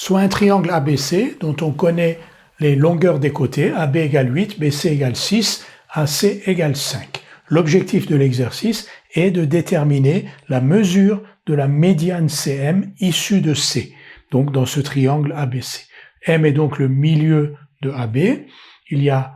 soit un triangle ABC dont on connaît les longueurs des côtés, AB égale 8, BC égale 6, AC égale 5. L'objectif de l'exercice est de déterminer la mesure de la médiane CM issue de C, donc dans ce triangle ABC. M est donc le milieu de AB. Il y a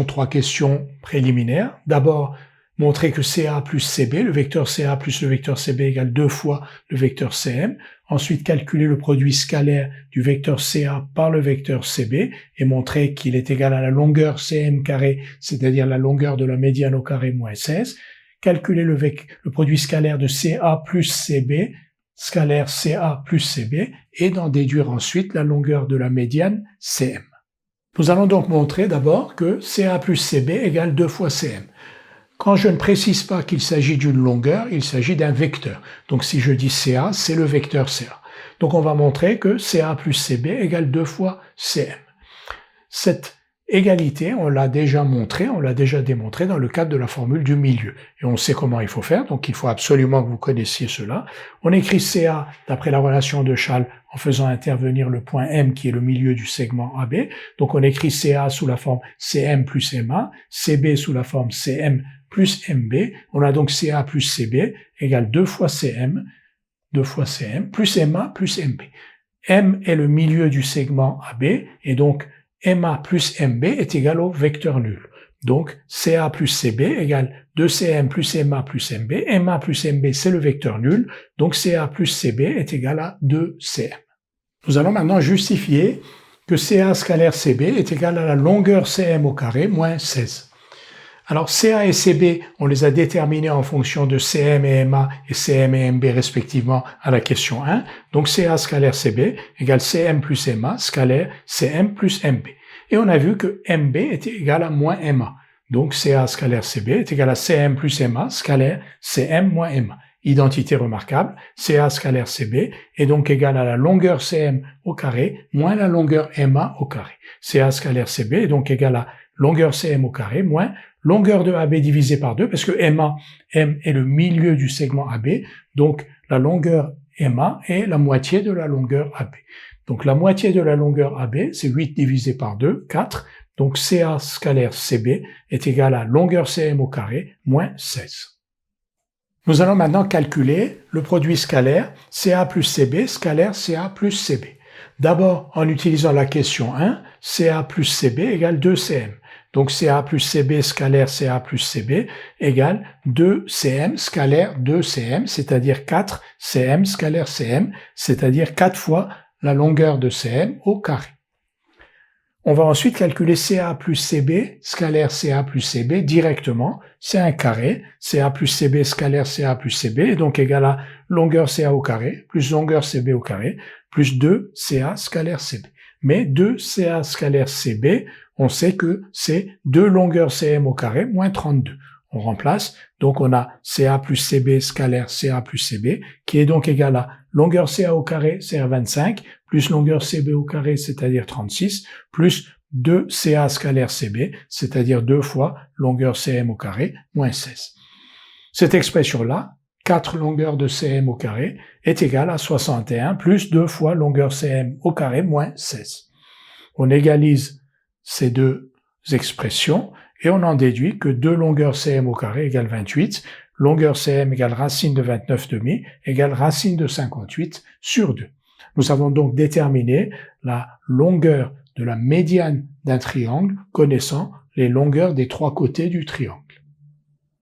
trois questions préliminaires. D'abord, montrer que CA plus CB, le vecteur CA plus le vecteur CB égale 2 fois le vecteur CM. Ensuite, calculer le produit scalaire du vecteur CA par le vecteur CB et montrer qu'il est égal à la longueur CM carré, c'est-à-dire la longueur de la médiane au carré moins 16. Calculer le produit scalaire de CA plus CB, scalaire CA plus CB, et d'en déduire ensuite la longueur de la médiane CM. Nous allons donc montrer d'abord que CA plus CB égale 2 fois CM. Quand je ne précise pas qu'il s'agit d'une longueur, il s'agit d'un vecteur. Donc si je dis CA, c'est le vecteur CA. Donc on va montrer que CA plus CB égale 2 fois CM. Cette égalité, on l'a déjà montré, on l'a déjà démontré dans le cadre de la formule du milieu. Et on sait comment il faut faire, donc il faut absolument que vous connaissiez cela. On écrit CA d'après la relation de Schall en faisant intervenir le point M qui est le milieu du segment AB. Donc on écrit CA sous la forme CM plus MA, CB sous la forme CM plus MB. On a donc CA plus CB égale 2 fois CM plus MA plus MB. M est le milieu du segment AB et donc MA plus MB est égal au vecteur nul. Donc, CA plus CB égale 2CM plus MA plus MB. MA plus MB, c'est le vecteur nul. Donc, CA plus CB est égal à 2CM. Nous allons maintenant justifier que CA scalaire CB est égal à la longueur CM au carré moins 16. Alors, CA et CB, on les a déterminés en fonction de CM et MA et CM et MB respectivement à la question 1. Donc, CA scalaire CB égale CM plus MA scalaire CM plus MB. Et on a vu que MB était égal à moins MA. Donc, CA scalaire CB est égal à CM plus MA scalaire CM moins MA. Identité remarquable, CA scalaire CB est donc égal à la longueur CM au carré moins la longueur MA au carré. CA scalaire CB est donc égal à longueur CM au carré moins longueur de AB divisé par 2, parce que M est le milieu du segment AB, donc la longueur MA est la moitié de la longueur AB. Donc la moitié de la longueur AB, c'est 8 divisé par 2, 4, donc CA scalaire CB est égal à longueur CM au carré moins 16. Nous allons maintenant calculer le produit scalaire CA plus CB scalaire CA plus CB. D'abord, en utilisant la question 1, CA plus CB égale 2CM. Donc CA plus CB scalaire CA plus CB égale 2CM scalaire 2CM, c'est-à-dire 4CM scalaire CM, c'est-à-dire 4 fois la longueur de CM au carré. On va ensuite calculer CA plus CB scalaire CA plus CB directement. C'est un carré. CA plus CB scalaire CA plus CB est donc égal à longueur CA au carré plus longueur CB au carré plus 2 CA scalaire CB. Mais 2 CA scalaire CB, on sait que c'est 2 longueurs CM au carré moins 32. On remplace, donc on a CA plus CB scalaire CA plus CB, qui est donc égal à longueur CA au carré, c'est 25, plus longueur CB au carré, c'est-à-dire 36, plus 2 CA scalaire CB, c'est-à-dire 2 fois longueur CM au carré, moins 16. Cette expression-là, 4 longueurs de CM au carré, est égale à 61, plus 2 fois longueur CM au carré, moins 16. On égalise ces deux expressions, et on en déduit que 2 longueurs CM au carré égale 28, longueur CM égale racine de 29,5 égale racine de 58 sur 2. Nous avons donc déterminé la longueur de la médiane d'un triangle connaissant les longueurs des 3 côtés du triangle.